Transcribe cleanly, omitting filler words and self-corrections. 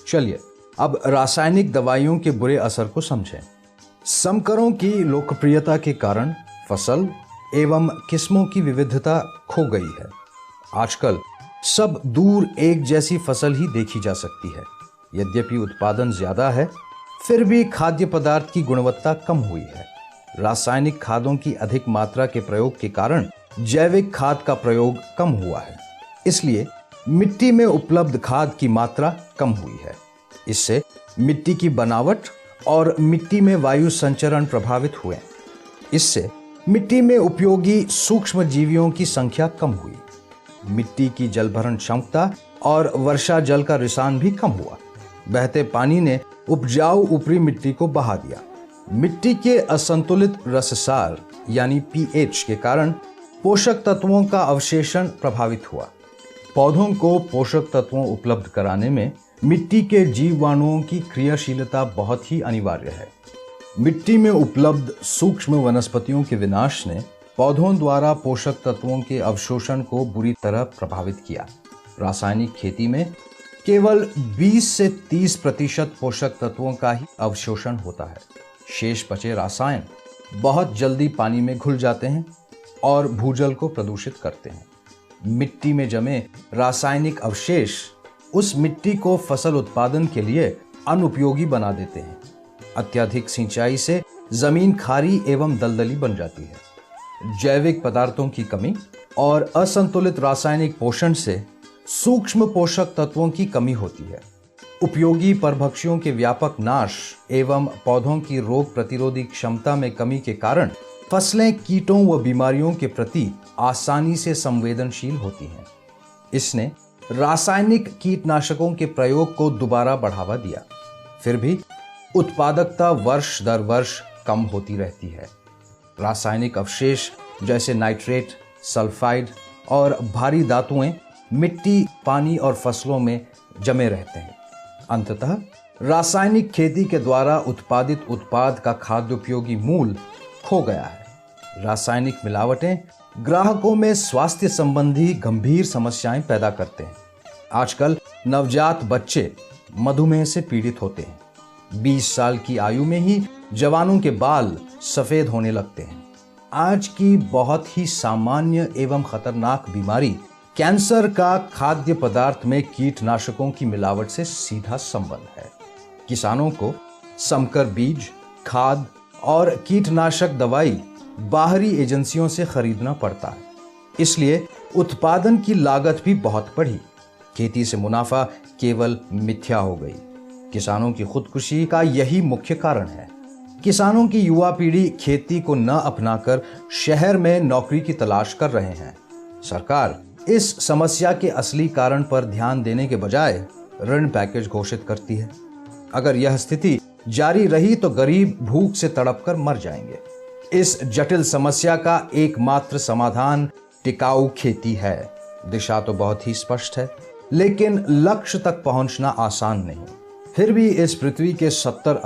चलिए अब रासायनिक दवाइयों के बुरे असर को समझें। संकरों की लोकप्रियता के कारण फसल एवं किस्मों की विविधता खो गई है। आजकल सब दूर एक जैसी फसल ही देखी जा सकती है। यद्यपि उत्पादन ज्यादा है, फिर भी खाद्य पदार्थ की गुणवत्ता कम हुई है। रासायनिक खादों की अधिक मात्रा के प्रयोग के कारण जैविक खाद का प्रयोग कम हुआ है। इसलिए मिट्टी में उपलब्ध खाद की मात्रा कम हुई है। इससे मिट्टी की बनावट और मिट्टी में वायु संचरण प्रभावित हुए। इससे मिट्टी में उपयोगी सूक्ष्म जीवियों की संख्या कम हुई। मिट्टी की जलभरण क्षमता और वर्षा जल का रिसाव भी कम हुआ। बहते पानी ने उपजाऊ ऊपरी मिट्टी को बहा दिया। मिट्टी के असंतुलित रससार यानी पीएच के कारण पोषक तत्वों का अवशेषण प्रभावित हुआ। पौधों को पोषक तत्वों उपलब्ध कराने में मिट्टी के जीवाणुओं की क्रियाशीलता बहुत ही अनिवार्य है। मिट्टी में उपलब्ध सूक्ष्म वनस्पतियों के विनाश ने पौधों द्वारा पोषक तत्वों के अवशोषण को बुरी तरह प्रभावित किया। रासायनिक खेती में केवल 20 से 30% पोषक तत्वों का ही अवशोषण होता है। शेष बचे रसायन बहुत जल्दी पानी में घुल जाते हैं और भूजल को प्रदूषित करते हैं। मिट्टी में जमे रासायनिक अवशेष उस मिट्टी को फसल उत्पादन के लिए अनुपयोगी बना देते हैं। अत्यधिक सिंचाई से जमीन खारी एवं दलदली बन जाती है। जैविक पदार्थों की कमी और असंतुलित रासायनिक पोषण से सूक्ष्म पोषक तत्वों की कमी होती है। उपयोगी परभक्षियों के व्यापक नाश एवं पौधों की रोग प्रतिरोधी क्षमता में कमी के कारण फसलें कीटों व बीमारियों के प्रति आसानी से संवेदनशील होती हैं। इसने रासायनिक कीटनाशकों के प्रयोग को दोबारा बढ़ावा दिया। फिर भी उत्पादकता वर्ष दर वर्ष कम होती रहती है। रासायनिक अवशेष जैसे नाइट्रेट, सल्फाइड और भारी धातुएं मिट्टी, पानी और फसलों में जमे रहते हैं। अंततः रासायनिक खेती के द्वारा उत्पादित उत्पाद का खाद्य उपयोगी मूल खो गया है। रासायनिक मिलावटें ग्राहकों में स्वास्थ्य संबंधी गंभीर समस्याएं पैदा करते हैं। आजकल नवजात बच्चे मधुमेह से पीड़ित होते हैं। 20 साल की आयु में ही जवानों के बाल सफेद होने लगते हैं। आज की बहुत ही सामान्य एवं खतरनाक बीमारी कैंसर का खाद्य पदार्थ में कीटनाशकों की मिलावट से सीधा संबंध है। किसानों को संकर बीज, खाद और कीटनाशक दवाई बाहरी एजेंसियों से खरीदना पड़ता है। इसलिए उत्पादन की लागत भी बहुत बढ़ी। खेती से मुनाफा केवल मिथ्या हो गई। किसानों की खुदकुशी का यही मुख्य कारण है। किसानों की युवा पीढ़ी खेती को न अपनाकर शहर में नौकरी की तलाश कर रहे हैं। सरकार इस समस्या के असली कारण पर ध्यान देने के बजाय ऋण पैकेज घोषित करती है। अगर यह स्थिति जारी रही तो गरीब भूख से तड़पकर मर जाएंगे। इस जटिल समस्या का एकमात्र समाधान टिकाऊ खेती है। दिशा तो बहुत ही स्पष्ट है, लेकिन लक्ष्य तक पहुंचना आसान नहीं। फिर भी इस पृथ्वी के 70